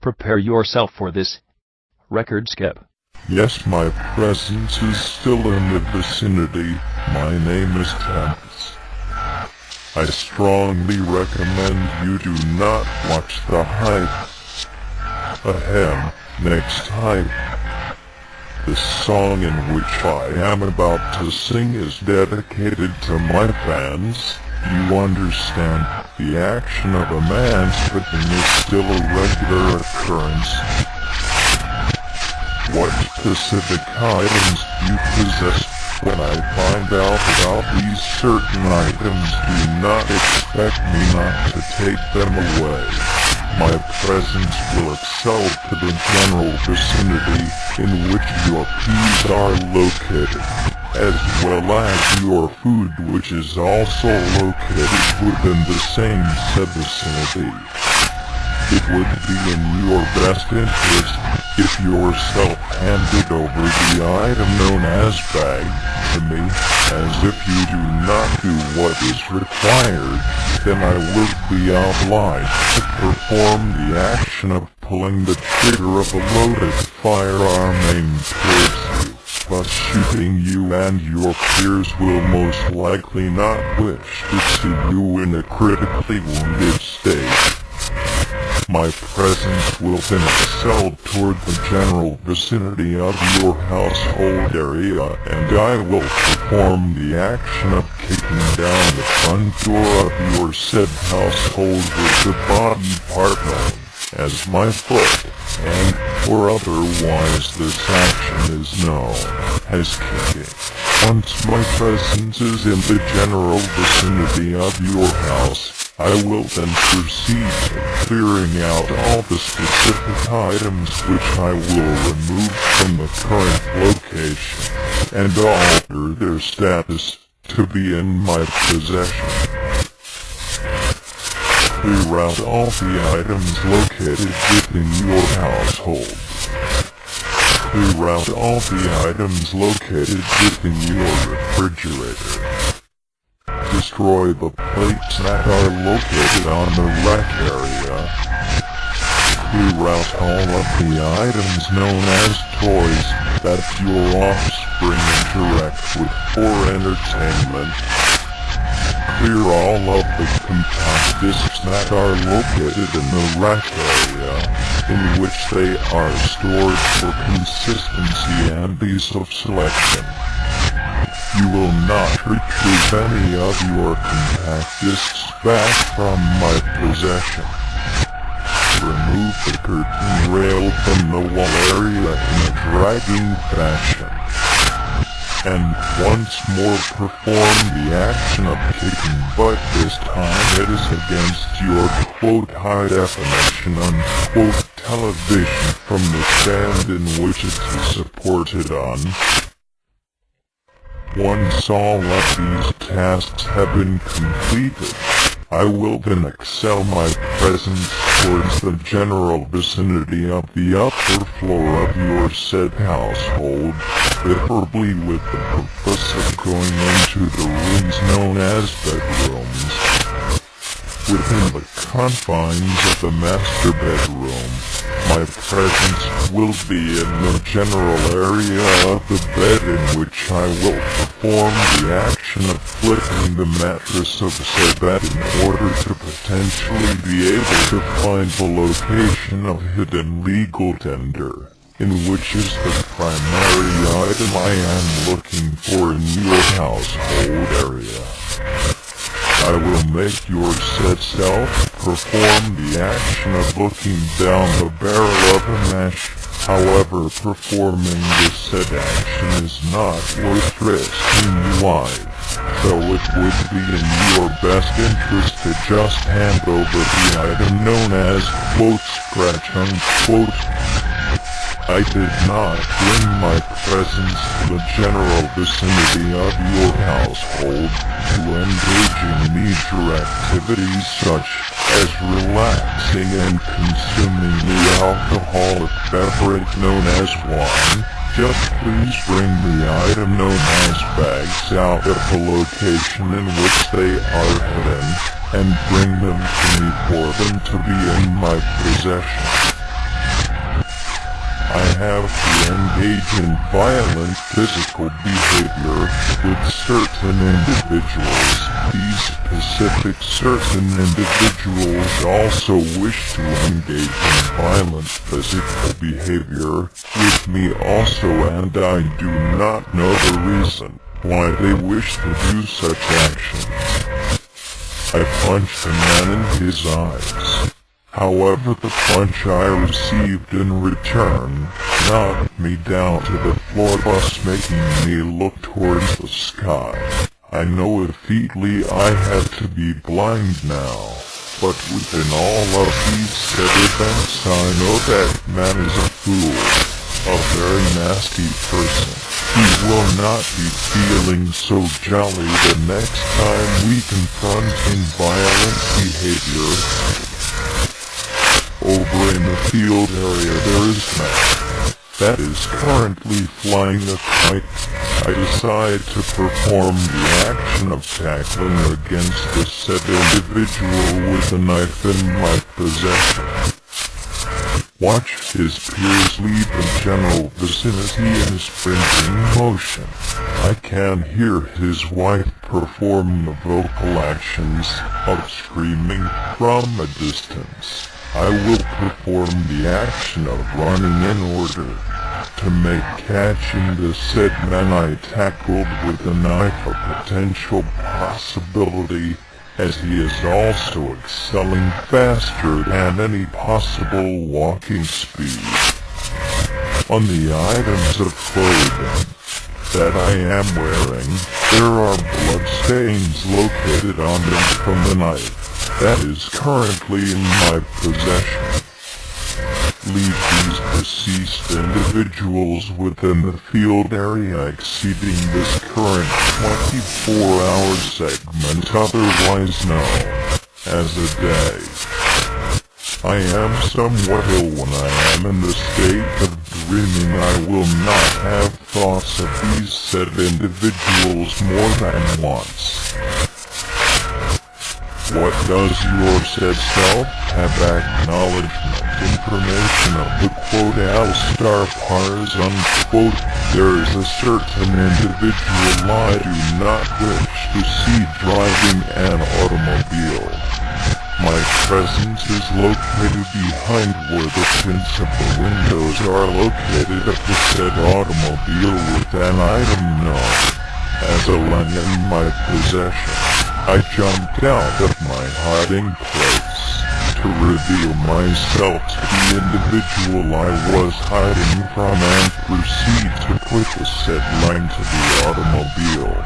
Prepare yourself for this. Record skip. Yes, my presence is still in the vicinity. My name is Tempest. I strongly recommend you do not watch the hype. Ahem, next time. The song in which I am about to sing is dedicated to my fans. You understand, the action of a man spitting is still a regular occurrence. What specific items do you possess? When I find out about these certain items, do not expect me not to take them away. My presence will excel to the general vicinity in which your peas are located, as well as your food, which is also located within the same said vicinity. It would be in your best interest if yourself handed over the item known as bag to me, as if you do not do what is required, then I will be obliged to perform the action of pulling the trigger of a loaded firearm aimed towards you, thus shooting you, and your peers will most likely not wish to see you in a critically wounded state. My presence will then excel toward the general vicinity of your household area, and I will perform the action of kicking down the front door of your said household with the body part known as my foot, and or otherwise this action is known as kicking. Once my presence is in the general vicinity of your house, I will then proceed to clearing out all the specific items which I will remove from the current location, and alter their status to be in my possession. Clear out all the items located within your household. Clear out all the items located within your refrigerator. Destroy the plates that are located on the rack area. Clear out all of the items known as toys that your offspring interact with for entertainment. Clear all of the compact discs that are located in the rack area, in which they are stored for consistency and ease of selection. You will not retrieve any of your compact discs back from my possession. Remove the curtain rail from the wall area in a dragging fashion, and once more perform the action of kicking, but this time it is against your quote high definition unquote television from the stand in which it is supported on. Once all of these tasks have been completed, I will then excel my presence towards the general vicinity of the upper floor of your said household, preferably with the purpose of going into the rooms known as bedrooms. Within the confines of the master bedroom, my presence will be in the general area of the bed, in which I will perform the action of flipping the mattress of said bed in order to potentially be able to find the location of hidden legal tender, in which is the primary item I am looking for in your household area. I will make your said self perform the action of looking down the barrel of a match. However, performing this said action is not worth risking life, so it would be in your best interest to just hand over the item known as quote scratch unquote. I did not bring my presence to the general vicinity of your household to engage in leisure activities such as relaxing and consuming the alcoholic beverage known as wine. Just please bring the item known as bags out of the location in which they are hidden, and bring them to me for them to be in my possession. I have to engage in violent physical behavior with certain individuals. These specific certain individuals also wish to engage in violent physical behavior with me also, and I do not know the reason why they wish to do such actions. I punched the man in his eyes. However, the punch I received in return knocked me down to the floor, thus making me look towards the sky. I know immediately I had to be blind now, but within all of these said events I know that man is a fool, a very nasty person. He will not be feeling so jolly the next time we confront in violent behavior. Over in the field area there is man that is currently flying a kite. I decide to perform the action of tackling against the said individual with a knife in my possession. Watch his peers leave the general vicinity in sprinting motion. I can hear his wife perform the vocal actions of screaming from a distance. I will perform the action of running in order to make catching the said man I tackled with a knife a potential possibility, as he is also excelling faster than any possible walking speed. On the items of clothing that I am wearing, there are blood stains located on them from the knife that is currently in my possession. Leave these deceased individuals within the field area exceeding this current 24-hour segment, otherwise known as a day. I am somewhat ill when I am in the state of dreaming. I will not have thoughts of these said individuals more than once. What does your said self have? Acknowledgement information of the quote Alistar Pars unquote. There is a certain individual I do not wish to see driving an automobile. My presence is located behind where the tints of the windows are located of the said automobile with an item known as a len in my possession. I jumped out of my hiding place to reveal myself to the individual I was hiding from and proceed to put the said len to the automobile.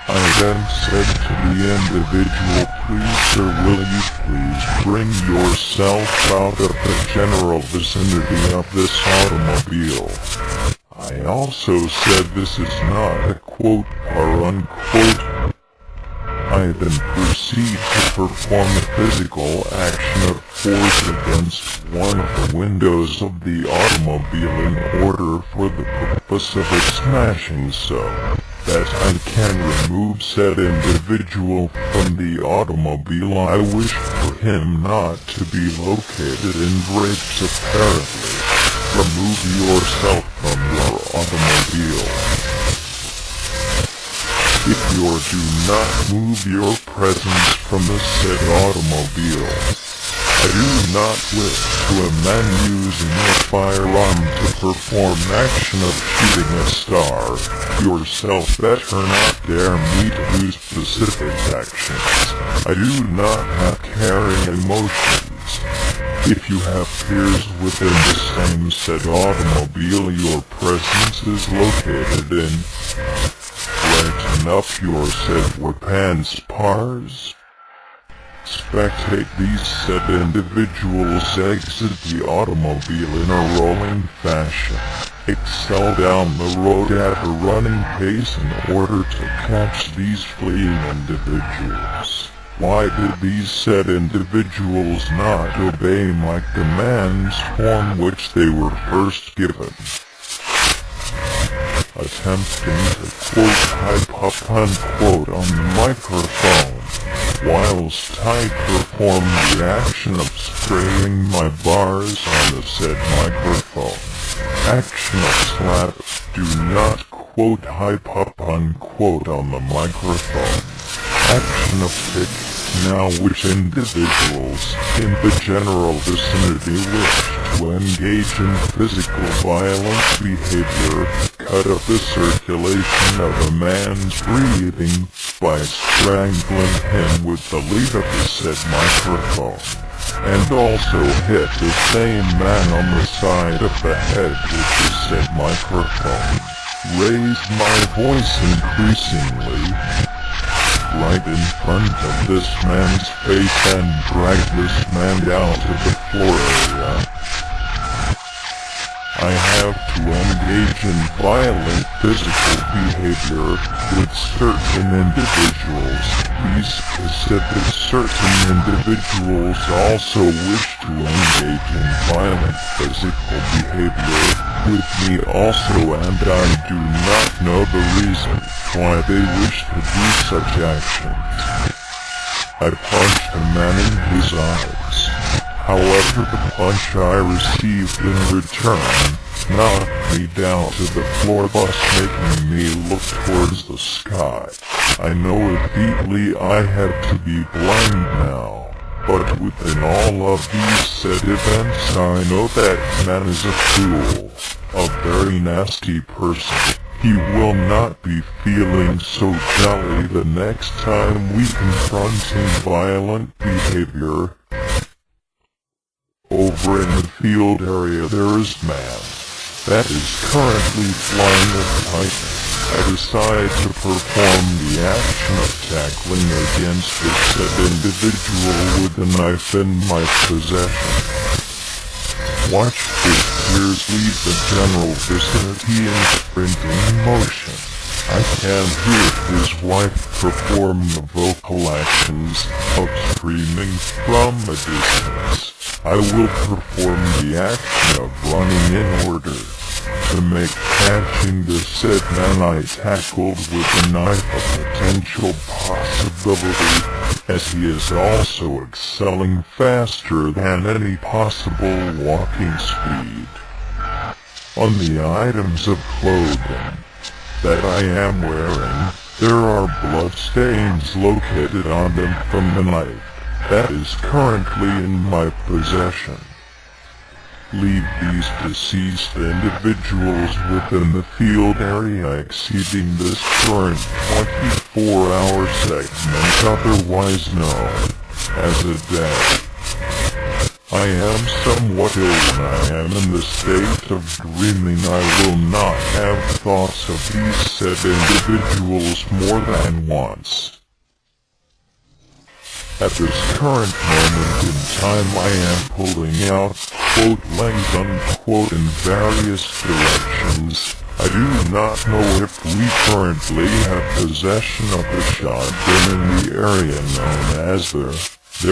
I then said to the individual, please sir, will you please bring yourself out of the general vicinity of this automobile. I also said this is not a quote or unquote. I then proceed to perform a physical action of force against one of the windows of the automobile in order for the purpose of its smashing, so that I can remove said individual from the automobile. I wish for him not to be located in drapes apparently. Remove yourself from your automobile. If you do not move your presence from the said automobile, I do not wish to amend using a firearm to perform action of shooting a star. Yourself better not dare me to do specific actions. I do not have carrying emotions. If you have peers within the same said automobile your presence is located in, lighten up your said weapons pars. Spectate these said individuals exit the automobile in a rolling fashion. Excel down the road at a running pace in order to catch these fleeing individuals. Why did these said individuals not obey my commands from which they were first given? Attempting to quote type up unquote on the microphone. whilst I perform the action of spraying my bars on the said microphone. Action of slap, do not quote hype up unquote on the microphone. Action of tick, now which individuals in the general vicinity wish to engage in physical violent behavior, cut up the circulation of a man's breathing by strangling him with the lead of the said microphone, and also hit the same man on the side of the head with the said microphone. Raise my voice increasingly, right in front of this man's face, and drag this man down to the floor area. I have to engage in violent physical behavior with certain individuals. These specific certain individuals also wish to engage in violent physical behavior with me also, and I do not know the reason why they wish to do such actions. I punched a man in his eyes. However, the punch I received in return knocked me down to the floor, thus making me look towards the sky. I know immediately I have to be blind now, but within all of these said events I know that man is a fool, a very nasty person. He will not be feeling so jolly the next time we confront him violent behavior. Over in the field area there is man that is currently flying a kite. I decide to perform the action of tackling against this said individual with a knife in my possession. Watch his ears leave the general vicinity in sprinting motion. I can hear his wife perform the vocal actions of screaming from a distance. I will perform the action of running in order to make catching the said man I tackled with a knife a potential possibility, as he is also excelling faster than any possible walking speed. On the items of clothing that I am wearing, there are blood stains located on them from the knife that is currently in my possession. Leave these deceased individuals within the field area exceeding this current 24-hour segment, otherwise known as a day. I am somewhat ill when I am in the state of dreaming. I will not have thoughts of these said individuals more than once. At this current moment in time I am pulling out quote length unquote in various directions. I do not know if we currently have possession of the shotgun in the area known as there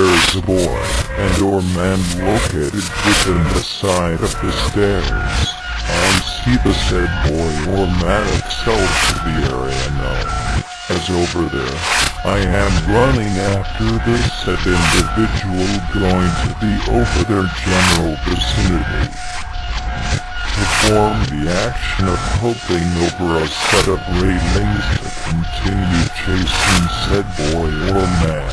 is a boy and or man located within the side of the stairs. I see the said boy or man excel to the area known as over there. I am running after this said individual going to be over their general vicinity. Perform the action of hoping over a set of railings to continue chasing said boy or man.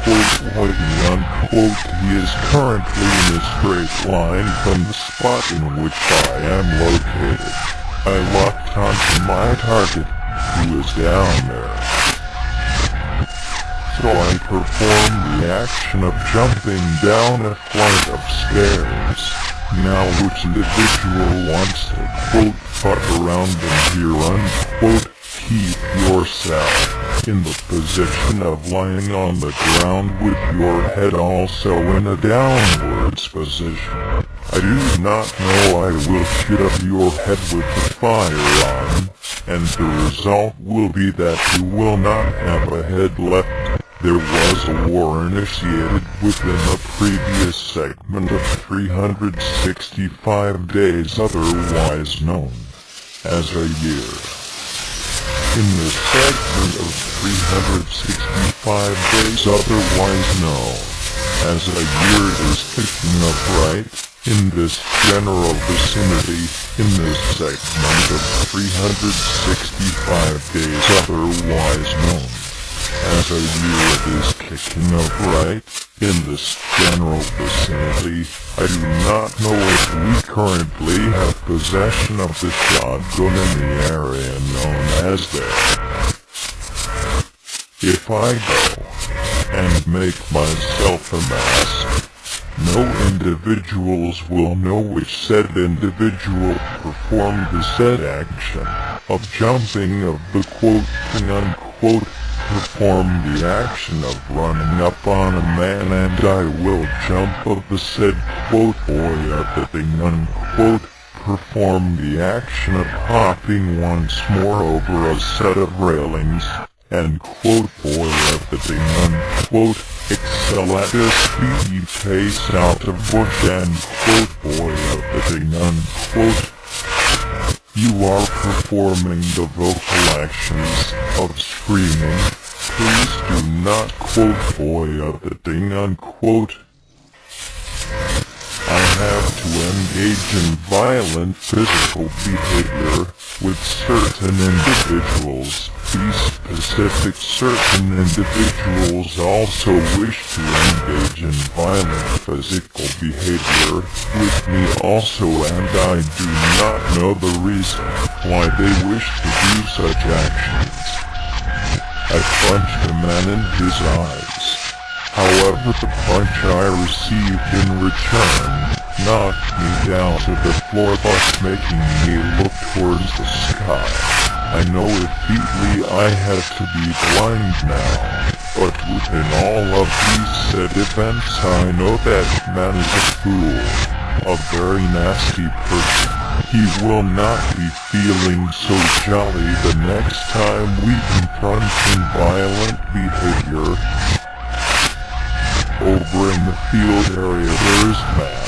Quote unquote, he is currently in a straight line from the spot in which I am located. I locked onto my target, who is down there. So I perform the action of jumping down a flight of stairs. Now which individual wants to quote fuck around in here unquote, keep yourself in the position of lying on the ground with your head also in a downwards position. I do not know, I will shoot up your head with the firearm, and the result will be that you will not have a head left. There was a war initiated within the previous segment of 365 days, otherwise known as a year. In this segment of 365 days, otherwise known as a year is ticking upright, in this general vicinity, in this segment of 365 days, otherwise known as a year is kicking upright, in this general vicinity, I do not know if we currently have possession of the shotgun in the area known as there. If I go and make myself a mask, no individuals will know which said individual performed the said action of jumping of the quote thing unquote, perform the action of running up on a man, and I will jump of the said quote boy of the thing unquote, perform the action of hopping once more over a set of railings, and quote boy of the thing unquote, excel at a speedy pace out of bush, and quote boy of the thing unquote. You are performing the vocal actions of screaming. Please do not quote boy of the thing unquote. I have to engage in violent physical behavior with certain individuals. These specific certain individuals also wish to engage in violent physical behavior with me also, and I do not know the reason why they wish to do such actions. I punched a man in his eyes. However, the punch I received in return knocked me down to the floor, thus making me look towards the sky. I know immediately I have to be blind now, but within all of these said events I know that man is a fool, a very nasty person. He will not be feeling so jolly the next time we confront in violent behavior. Over in the field area there is man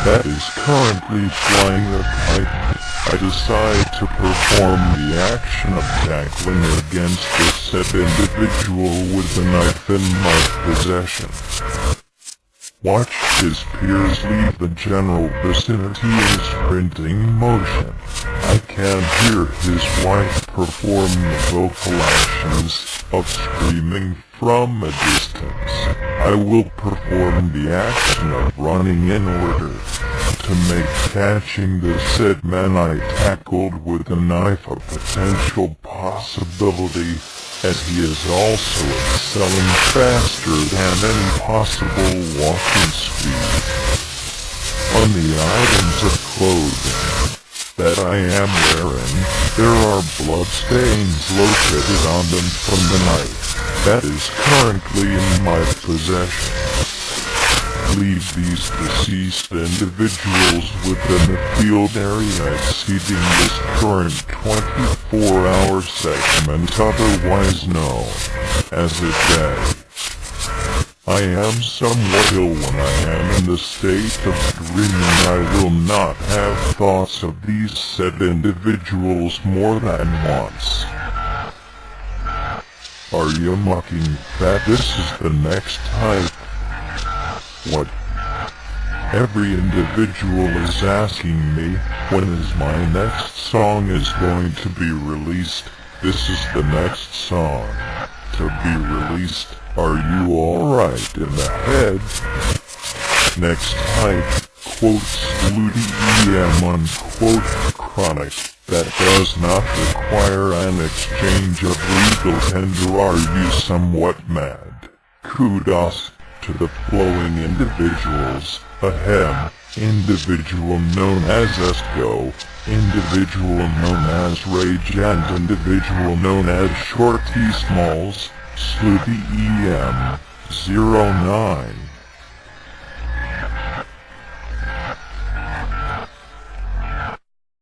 that is currently flying a kite. I decide to perform the action of tackling against the said individual with the knife in my possession. Watch his peers leave the general vicinity in sprinting motion. I can hear his wife perform the vocal actions of screaming from a distance. I will perform the action of running in order to make catching the said man I tackled with a knife a potential possibility, as he is also excelling faster than any possible walking speed. On the items of clothing that I am wearing, there are blood stains located on them from the knife that is currently in my possession. Leave these deceased individuals within the field area exceeding this current 24-hour segment, otherwise known as a day. I am somewhat ill when I am in the state of dreaming. I will not have thoughts of these said individuals more than once. Are you mocking that this is the next type? What? Every individual is asking me, when is my next song is going to be released? This is the next song to be released. Are you alright in the head? Next type, quote, Slutty EM unquote, chronic, that does not require an exchange of legal tender. Are you somewhat mad? Kudos to the flowing individuals, ahem, individual known as Esco, individual known as Rage, and individual known as Shorty Smalls, Slutty EM 09.